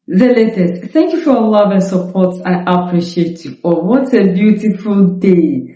The latest. Thank you for your love and support. I appreciate you. Oh, what a beautiful day.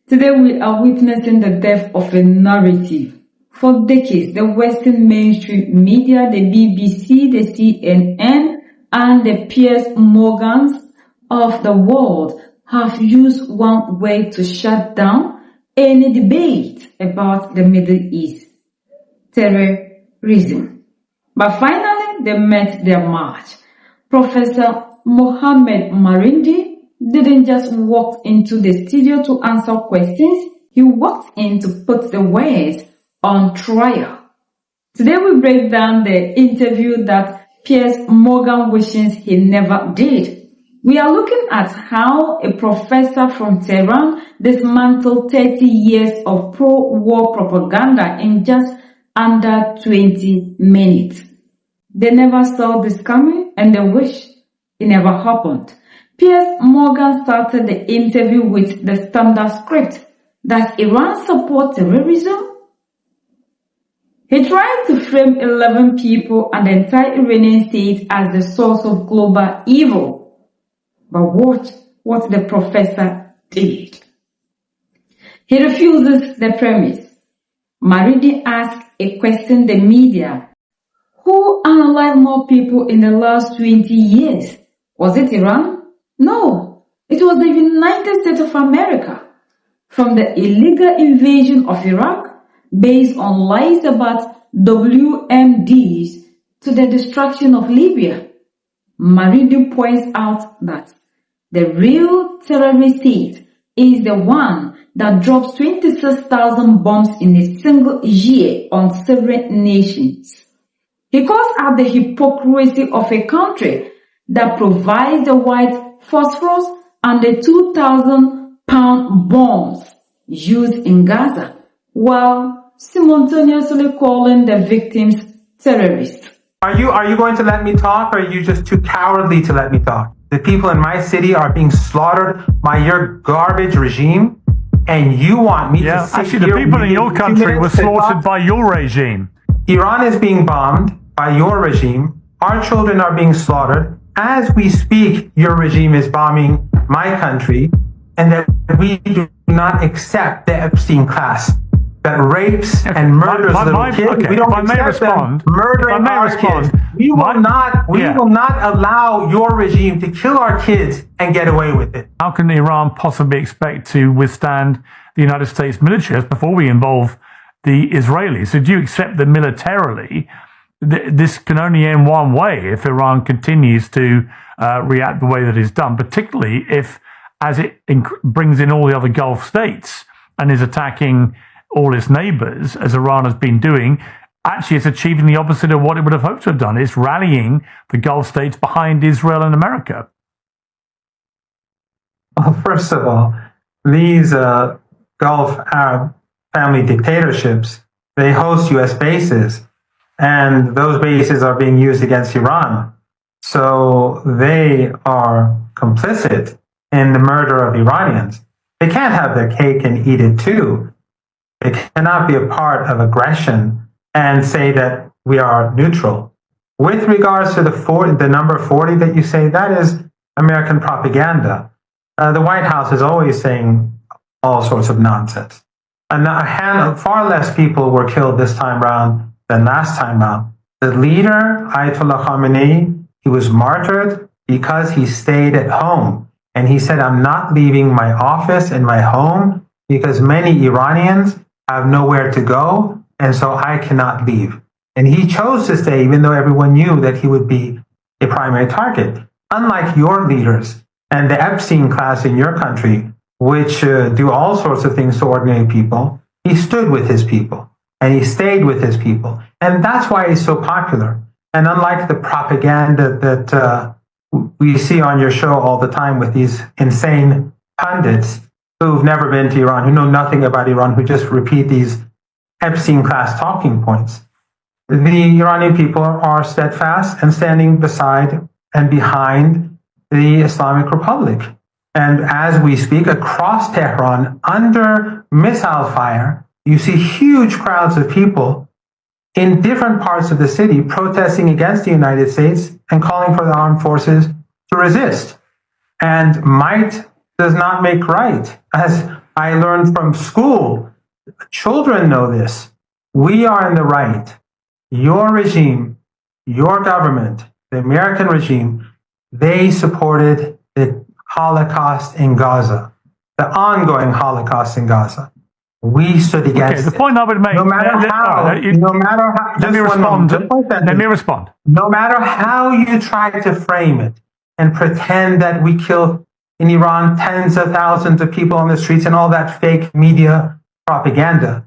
Today we are witnessing the death of a narrative. For decades, the Western mainstream media, the BBC, the CNN, and the Piers Morgans of the world have used one way to shut down any debate about the Middle East: terrorism. But finally, they met their match. Professor Mohammed Marindi didn't just walk into the studio to answer questions, he walked in to put the West on trial. Today we break down the interview that Piers Morgan wishes he never did. We are looking at how a professor from Tehran dismantled 30 years of pro-war propaganda in just under 20 minutes. They never saw this coming and they wish it never happened. Piers Morgan started the interview with the standard script: does Iran support terrorism? He tried to frame 11 people and the entire Iranian state as the source of global evil. But watch what the professor did. He refuses the premise. Maridi asked a question the media: who unalived more people in the last 20 years? Was it Iran? No, it was the United States of America. From the illegal invasion of Iraq, based on lies about WMDs, to the destruction of Libya, Maridi points out that the real terrorist state is the one that drops 26,000 bombs in a single year on several nations. He calls out the hypocrisy of a country that provides the white phosphorus and the 2,000-pound bombs used in Gaza, while simultaneously calling the victims terrorists. Are you going to let me talk, or are you just too cowardly to let me talk? The people in my city are being slaughtered by your garbage regime, and you want me to sit actually, the people in your country were slaughtered by your regime. Iran is being bombed by your regime. Our children are being slaughtered. As we speak, your regime is bombing my country, and that we do not accept the Epstein class that rapes and murders little kids. Okay, we don't accept them murdering our kids. We will not allow your regime to kill our kids and get away with it. How can Iran possibly expect to withstand the United States military before we involve the Israelis? So do you accept that militarily this can only end one way if Iran continues to react the way that it's done, particularly if, as it brings in all the other Gulf states and is attacking all its neighbors, as Iran has been doing, actually it's achieving the opposite of what it would have hoped to have done. It's rallying the Gulf states behind Israel and America. Well, first of all, these Gulf Arab family dictatorships, they host U.S. bases, and those bases are being used against Iran. So they are complicit in the murder of Iranians. They can't have their cake and eat it too. They cannot be a part of aggression and say that we are neutral. With regards to the number 40 that you say, that is American propaganda. The White House is always saying all sorts of nonsense. And far less people were killed this time round than last time round. The leader, Ayatollah Khamenei, he was martyred because he stayed at home. And he said, I'm not leaving my office and my home because many Iranians have nowhere to go, and so I cannot leave. And he chose to stay even though everyone knew that he would be a primary target. Unlike your leaders and the Epstein class in your country, which do all sorts of things to ordinary people, he stood with his people and he stayed with his people. And that's why he's so popular. And unlike the propaganda that we see on your show all the time with these insane pundits who've never been to Iran, who know nothing about Iran, who just repeat these Epstein class talking points, the Iranian people are steadfast and standing beside and behind the Islamic Republic. And as we speak, across Tehran, under missile fire, you see huge crowds of people in different parts of the city protesting against the United States and calling for the armed forces to resist. And might does not make right. As I learned from school, children know this. We are in the right. Your regime, your government, the American regime, they supported the Holocaust in Gaza, the ongoing Holocaust in Gaza. We stood against the point I would make. No matter how. Let me respond. No matter how you try to frame it and pretend that we kill in Iran tens of thousands of people on the streets and all that fake media propaganda,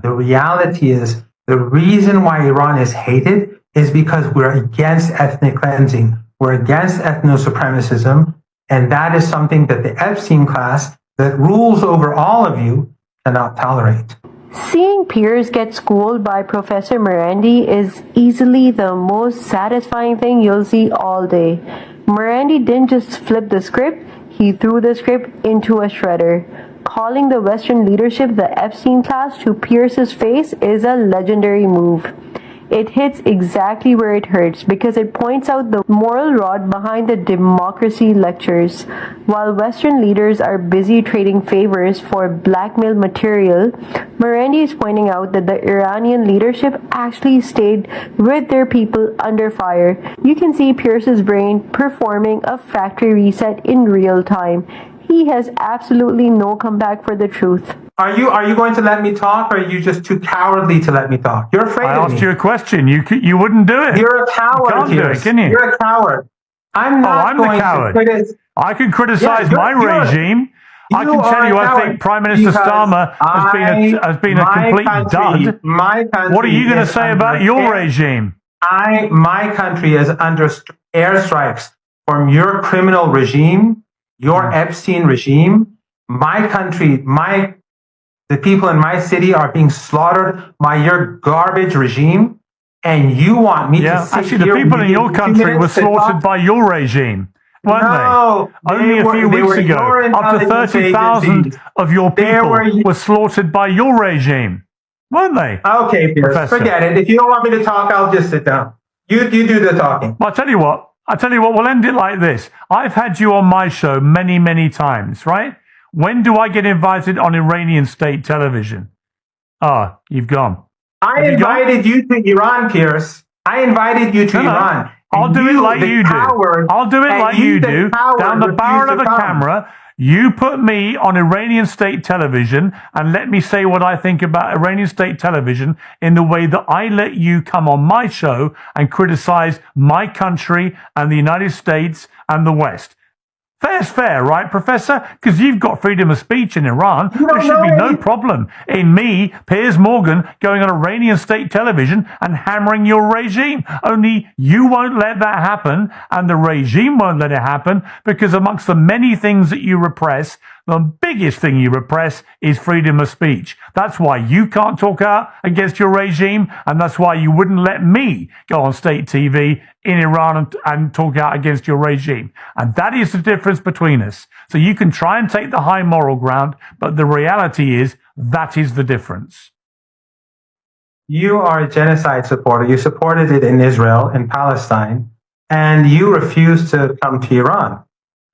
the reality is the reason why Iran is hated is because we're against ethnic cleansing. We're against ethno-supremacism. And that is something that the Epstein class that rules over all of you cannot tolerate. Seeing peers get schooled by Professor Marandi is easily the most satisfying thing you'll see all day. Marandi didn't just flip the script, he threw the script into a shredder. Calling the Western leadership the Epstein class to Pierce's face is a legendary move. It hits exactly where it hurts because it points out the moral rot behind the democracy lectures. While Western leaders are busy trading favors for blackmail material, Marandi is pointing out that the Iranian leadership actually stayed with their people under fire. You can see Pierce's brain performing a factory reset in real time. He has absolutely no comeback for the truth. Are you going to let me talk, or are you just too cowardly to let me talk? You're afraid of me. I asked you a question. You wouldn't do it. You're a coward. You can't do it, can you? You're a coward. I'm not going the coward. to criticize. I can criticize my regime. I can tell you I think Prime Minister Starmer has been a complete dud. What are you going to say about your regime? My country is under airstrikes from your criminal regime, your Epstein regime. My country, the people in my city are being slaughtered by your garbage regime, and you want me to sit actually, the people in your country were slaughtered by your regime, weren't they? Only a few weeks ago, up to 30,000 of your people were slaughtered by your regime, weren't they? Okay, Pierce, forget it. If you don't want me to talk, I'll just sit down. You do the talking. Well, I tell you what, we'll end it like this. I've had you on my show many, many times, right? When do I get invited on Iranian state television? You've gone. I invited you to Iran, Pierce. I invited you to Iran. I'll do it like you do. I'll do it like you do. Down the barrel of a camera, you put me on Iranian state television and let me say what I think about Iranian state television in the way that I let you come on my show and criticize my country and the United States and the West. Fair's fair, right, Professor? Because you've got freedom of speech in Iran. There should be no problem in me, Piers Morgan, going on Iranian state television and hammering your regime. Only you won't let that happen, and the regime won't let it happen, because amongst the many things that you repress, the biggest thing you repress is freedom of speech. That's why you can't talk out against your regime, and that's why you wouldn't let me go on state TV in Iran and talk out against your regime. And that is the difference between us. So you can try and take the high moral ground, but the reality is that is the difference. You are a genocide supporter. You supported it in Israel, in Palestine, and you refused to come to Iran.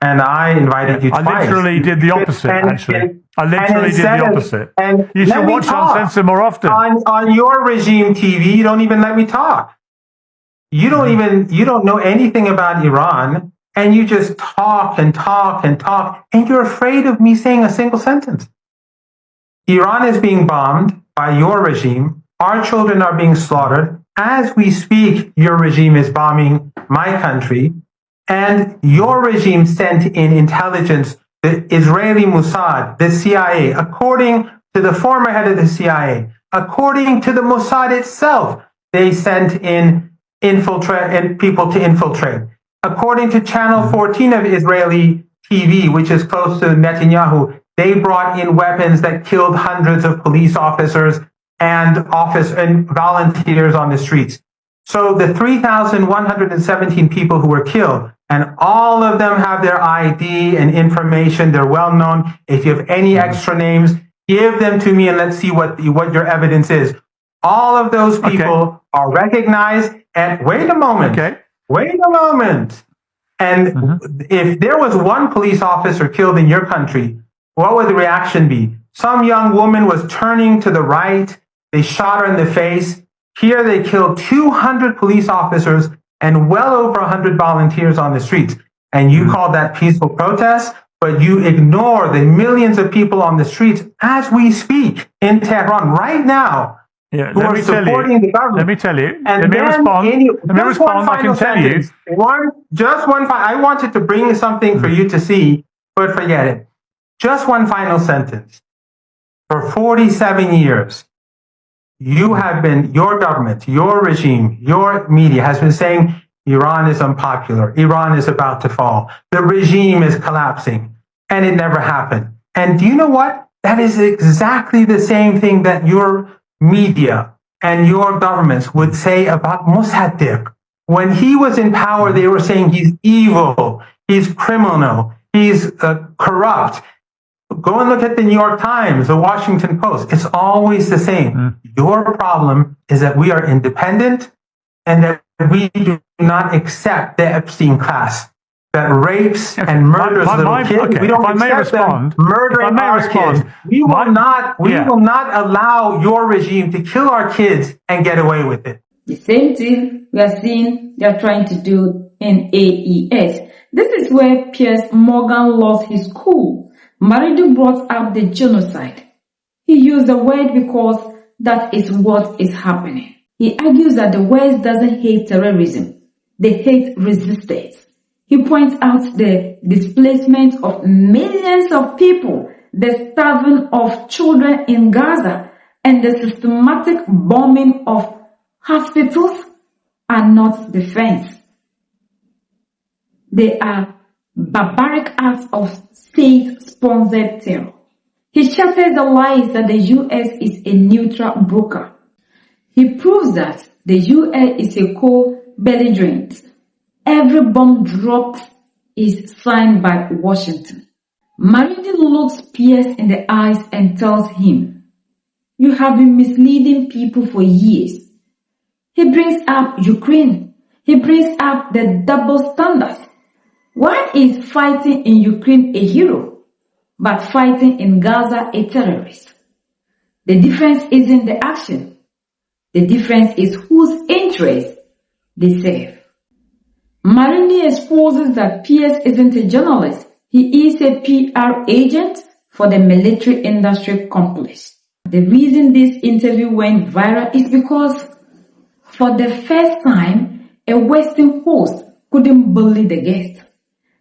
And I invited you twice. I literally did the opposite, actually. I literally did the opposite. And you should watch Uncensored more often. On your regime TV, you don't even let me talk. You don't know anything about Iran, and you just talk and talk and talk, and you're afraid of me saying a single sentence. Iran is being bombed by your regime. Our children are being slaughtered. As we speak, your regime is bombing my country. And your regime sent in intelligence, the Israeli Mossad, the CIA, according to the former head of the CIA, according to the Mossad itself, they sent in people to infiltrate. According to Channel 14 of Israeli TV, which is close to Netanyahu, they brought in weapons that killed hundreds of police officers and volunteers on the streets. So the 3,117 people who were killed, and all of them have their ID and information, they're well known. If you have any extra names, give them to me and let's see what your evidence is. All of those people are recognized. And wait a moment. wait a moment. And if there was one police officer killed in your country, what would the reaction be? Some young woman was turning to the right. They shot her in the face. Here they killed 200 police officers and well over 100 volunteers on the streets. And you call that peaceful protest, but you ignore the millions of people on the streets as we speak in Tehran right now. Yeah, who are supporting the government. Let me tell you. And let me respond. I can tell you. I wanted to bring something for you to see, but forget it. Just one final sentence. For 47 years, your government, your regime, your media has been saying Iran is unpopular. Iran is about to fall. The regime is collapsing. And it never happened. And do you know what? That is exactly the same thing that your media and your governments would say about Mossadegh. When he was in power, they were saying he's evil, he's criminal, he's corrupt. Go and look at the New York Times, the Washington Post. It's always the same. Your problem is that we are independent and that we do not accept the Epstein class that rapes and murders little kids. Okay, we don't accept them murdering our kids. We will not allow your regime to kill our kids and get away with it. The same thing we are seeing they're trying to do in AES. This is where Piers Morgan lost his cool. Maridi brought up the genocide. He used the word because that is what is happening. He argues that the West doesn't hate terrorism. They hate resistance. He points out the displacement of millions of people, the starving of children in Gaza, and the systematic bombing of hospitals are not defense. They are barbaric acts of state-sponsored terror. He shatters the lies that the U.S. is a neutral broker. He proves that the U.S. is a co-belligerent. Every bomb dropped is signed by Washington. Maridi looks Pierce in the eyes and tells him, "You have been misleading people for years." He brings up Ukraine. He brings up the double standards. Why is fighting in Ukraine a hero, but fighting in Gaza a terrorist? The difference isn't the action. The difference is whose interest they serve. Marindi exposes that Pierce isn't a journalist. He is a PR agent for the military industry complex. The reason this interview went viral is because for the first time, a Western host couldn't bully the guest.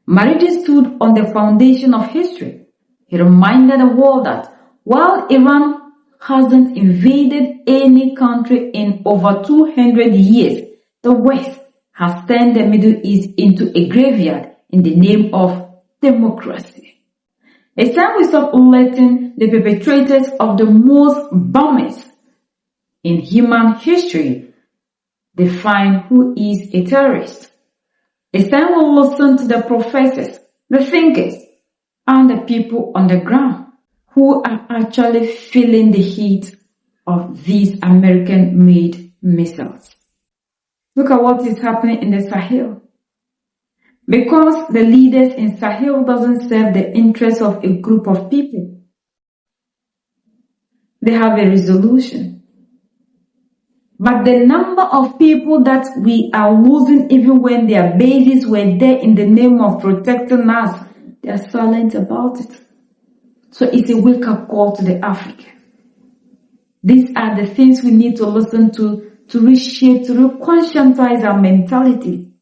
Marindi stood on the foundation of history. He reminded the world that while Iran hasn't invaded any country in over 200 years, the West has turned the Middle East into a graveyard in the name of democracy. It's time we stop letting the perpetrators of the most bombings in human history define who is a terrorist. It's time we listen to the professors, the thinkers, and the people on the ground who are actually feeling the heat of these American-made missiles. Look at what is happening in the Sahel. Because the leaders in Sahel doesn't serve the interests of a group of people. They have a resolution. But the number of people that we are losing even when their babies were there in the name of protecting us, they are silent about it. So it's a wake-up call to the African. These are the things we need to listen to reshape, to conscientize our mentality.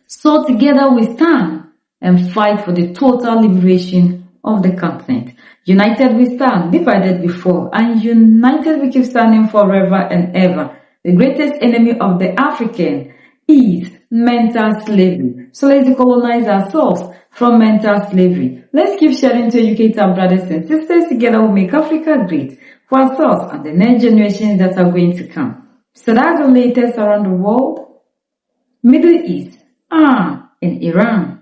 So together we stand and fight for the total liberation of the continent. United we stand, divided we fall, and united we keep standing forever and ever. The greatest enemy of the African is mental slavery. So let's decolonize ourselves from mental slavery. Let's keep sharing to educate our brothers and sisters. Together we'll make Africa great for ourselves and the next generations that are going to come. So that's the latest around the world, Middle East, and in Iran.